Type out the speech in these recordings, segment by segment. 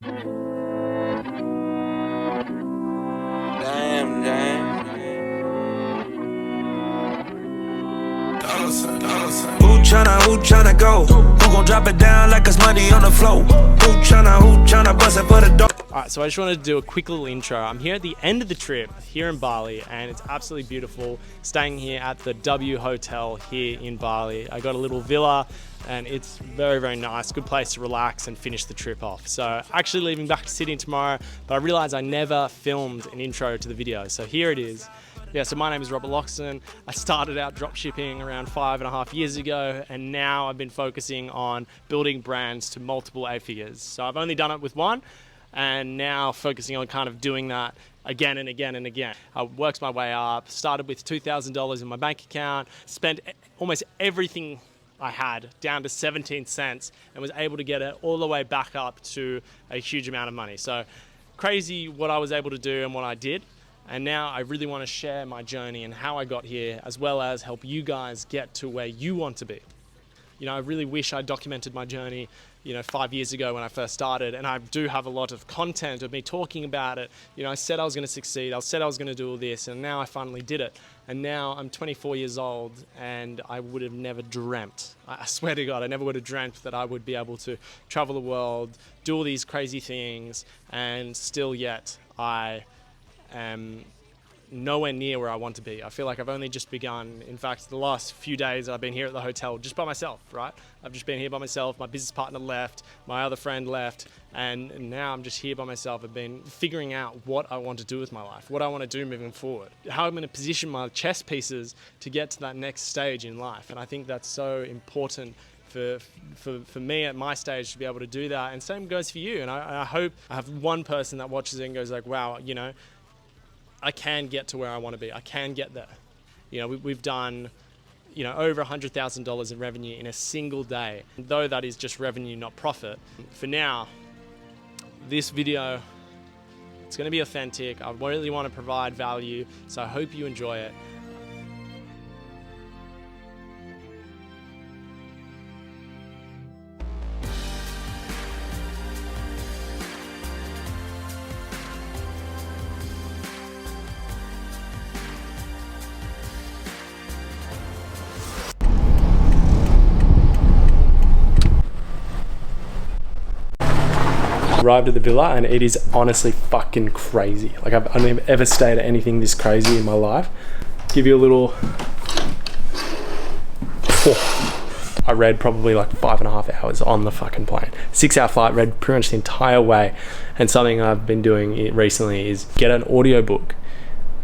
Damn, damn. Who tryna go? Who gon' drop it down like it's money on the floor? Who tryna bust it for the door? Alright, so I just wanted to do a quick little intro. I'm here at the end of the trip here in Bali, and it's absolutely beautiful. Staying here at the W Hotel here in Bali. I got a little villa and it's very, very nice. Good place to relax and finish the trip off. So actually leaving back to Sydney tomorrow, but I realized I never filmed an intro to the video. So here it is. Yeah, so my name is Robert Loxton. I started out dropshipping around 5.5 years ago, and now I've been focusing on building brands to multiple eight figures. So I've only done it with one, and now focusing on kind of doing that again and again and again. I worked my way up, started with $2,000 in my bank account, spent almost everything I had down to 17 cents, and was able to get it all the way back up to a huge amount of money. So crazy what I was able to do and what I did. And now I really want to share my journey and how I got here, as well as help you guys get to where you want to be. You know, I really wish I documented my journey, 5 years ago when I first started, and I do have a lot of content of me talking about it. I said I was going to succeed, I said I was going to do all this, and now I finally did it. And now I'm 24 years old, and I would have never dreamt, I swear to God, I never would have dreamt that I would be able to travel the world, do all these crazy things, and still yet I am nowhere near where I want to be. I feel like I've only just begun. In fact, the last few days I've been here at the hotel just by myself, right? I've just been here by myself. My business partner left, my other friend left, and now I'm just here by myself. I've been figuring out what I want to do with my life, what I want to do moving forward, how I'm going to position my chess pieces to get to that next stage in life. And I think that's so important for me at my stage to be able to do that. And same goes for you. And I hope I have one person that watches it and goes like, wow, I can get to where I want to be. I can get there. We've done, over $100,000 in revenue in a single day. Though that is just revenue, not profit. For now, this video, it's going to be authentic. I really want to provide value, so I hope you enjoy it. Arrived at the villa, and it is honestly fucking crazy. Like, I've only ever stayed at anything this crazy in my life. Give you a little... I read probably like 5.5 hours on the fucking plane. 6-hour flight, read pretty much the entire way. And something I've been doing recently is get an audiobook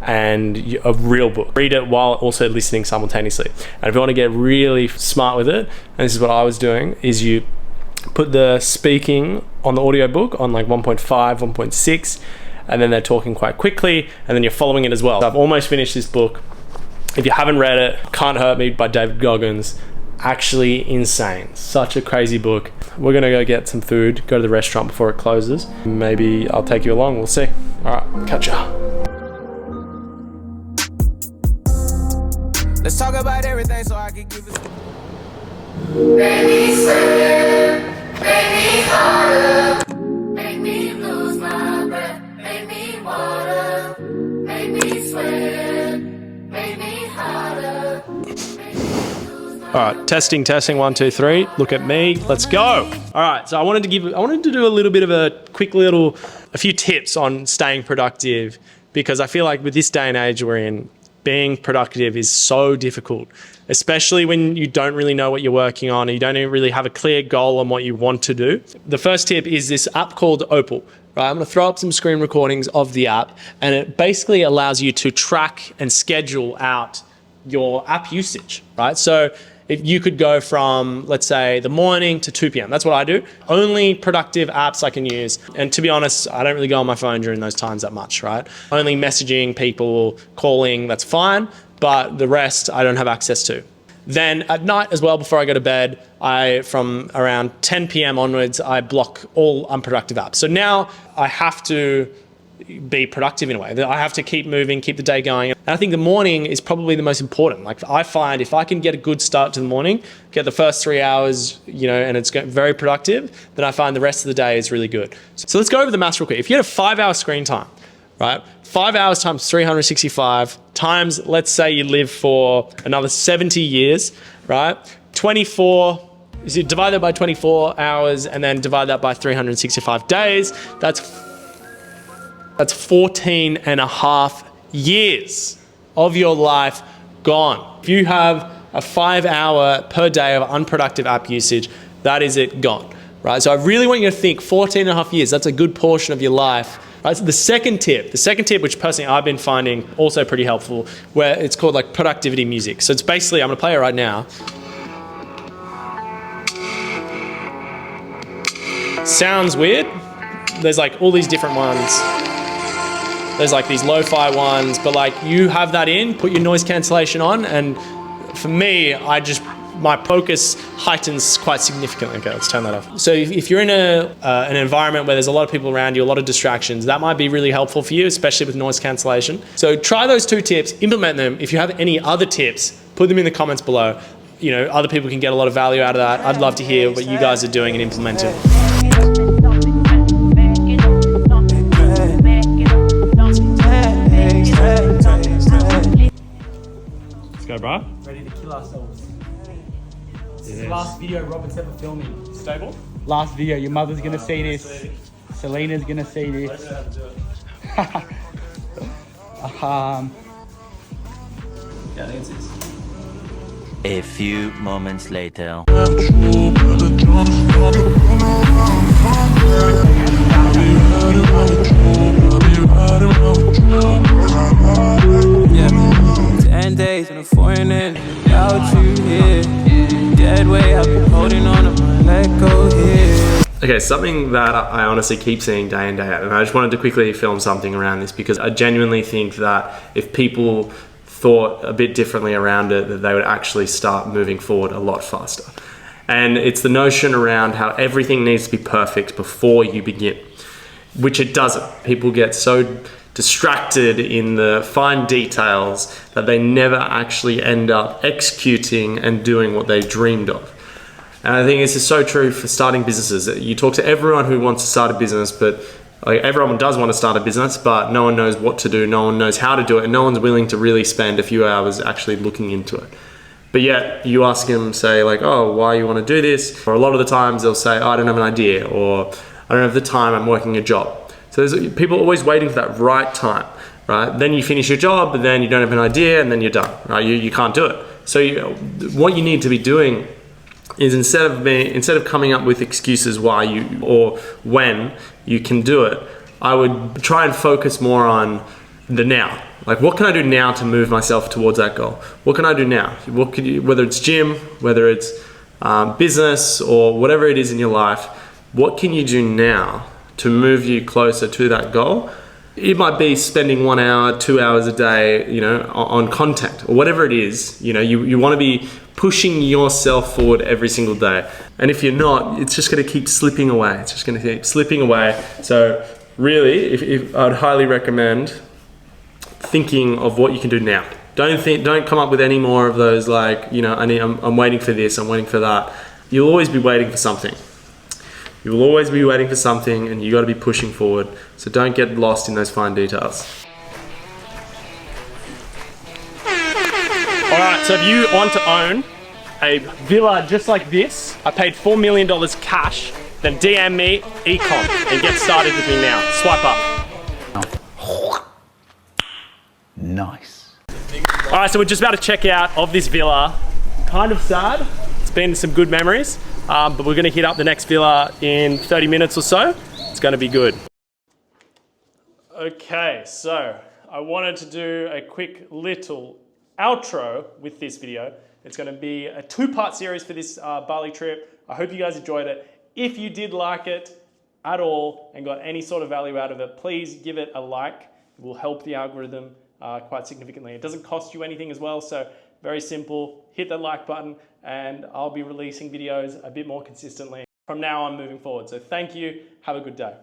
and a real book. Read it while also listening simultaneously. And if you want to get really smart with it, and this is what I was doing, is you put the speaking on the audiobook on like 1.5, 1.6, and then they're talking quite quickly, and then you're following it as well. So I've almost finished this book. If you haven't read it, Can't Hurt Me by David Goggins. Actually insane. Such a crazy book. We're gonna go get some food, go to the restaurant before it closes. Maybe I'll take you along, we'll see. All right, catch ya. Let's talk about everything so I can give it. Make me sweat, make me harder, make me lose my breath, make me water, make me sweat, make me harder, make me lose my. All right, testing, 1, 2, 3. Look at me, let's go. All right, so I wanted to do a little bit of a few tips on staying productive, because I feel like with this day and age we're in, being productive is so difficult, especially when you don't really know what you're working on and you don't even really have a clear goal on what you want to do. The first tip is this app called Opal. Right, I'm going to throw up some screen recordings of the app, and it basically allows you to track and schedule out your app usage, right? So if you could go from, let's say, the morning to 2 p.m. That's what I do. Only productive apps I can use. And to be honest, I don't really go on my phone during those times that much, right? Only messaging people, calling, that's fine. But the rest I don't have access to. Then at night as well, before I go to bed, from around 10 p.m. onwards, I block all unproductive apps. So now I have to be productive in a way. I have to keep moving, keep the day going. And I think the morning is probably the most important. Like I find if I can get a good start to the morning, get the first 3 hours, and it's very productive, then I find the rest of the day is really good. So let's go over the maths real quick. If you had a 5-hour screen time, right? 5 hours times 365 times, let's say you live for another 70 years, right? 24, so you divide that by 24 hours and then divide that by 365 days. That's 14 and a half years of your life gone. If you have a 5-hour per day of unproductive app usage, that is it gone, right? So I really want you to think 14 and a half years, that's a good portion of your life. Right, so the second tip, which personally I've been finding also pretty helpful, where it's called like productivity music. So it's basically, I'm gonna play it right now. Sounds weird. There's like all these different ones. There's like these lo-fi ones, but like you have that in, put your noise cancellation on, and for me, my focus heightens quite significantly. Okay, let's turn that off. So if you're in an environment where there's a lot of people around you, a lot of distractions, that might be really helpful for you, especially with noise cancellation. So try those 2 tips, implement them. If you have any other tips, put them in the comments below. Other people can get a lot of value out of that. I'd love to hear what you guys are doing and implementing. Let's go, bro. Ready to kill ourselves. This is Yes. the last video Robert's ever filming. Stable? Last video. Your mother's gonna see this. Selena's gonna see this. A few moments later. Yeah, 10 days in a foreign end without you here. Dead way, I've been holding on to my let go here. Okay, something that I honestly keep seeing day in, day out, and I just wanted to quickly film something around this because I genuinely think that if people thought a bit differently around it, that they would actually start moving forward a lot faster. And it's the notion around how everything needs to be perfect before you begin, which it doesn't. People get so distracted in the fine details that they never actually end up executing and doing what they dreamed of. And I think this is so true for starting businesses. You talk to everyone who wants to start a business, but everyone does want to start a business, but no one knows what to do, no one knows how to do it, and no one's willing to really spend a few hours actually looking into it. But yet you ask them, say like, oh, why you want to do this? Or a lot of the times they'll say, oh, I don't have an idea, or I don't have the time, I'm working a job. So there's people always waiting for that right time, right? Then you finish your job, but then you don't have an idea, and then you're done, right? You can't do it. So what you need to be doing is instead of coming up with excuses why or when you can do it, I would try and focus more on the now. Like, what can I do now to move myself towards that goal? What can I do now? Whether it's gym, whether it's business, or whatever it is in your life, what can you do now to move you closer to that goal? It might be spending 1 hour, 2 hours a day, on content or whatever it is. You want to be pushing yourself forward every single day. And if you're not, it's just going to keep slipping away. It's just going to keep slipping away. So really, if I'd highly recommend thinking of what you can do now. Don't come up with any more of those like, I'm waiting for this, I'm waiting for that. You'll always be waiting for something. You will always be waiting for something, and you got to be pushing forward. So don't get lost in those fine details. All right, so if you want to own a villa just like this, I paid $4 million cash, then DM me, ecom, and get started with me now. Swipe up. Nice. All right, so we're just about to check out of this villa. Kind of sad. It's been some good memories. But we're gonna hit up the next villa in 30 minutes or so. It's gonna be good. Okay, so I wanted to do a quick little outro with this video. It's gonna be a 2-part series for this Bali trip. I hope you guys enjoyed it. If you did like it at all and got any sort of value out of it, please give it a like. It will help the algorithm quite significantly. It doesn't cost you anything as well, so very simple. Hit that like button and I'll be releasing videos a bit more consistently from now on moving forward. So thank you, have a good day.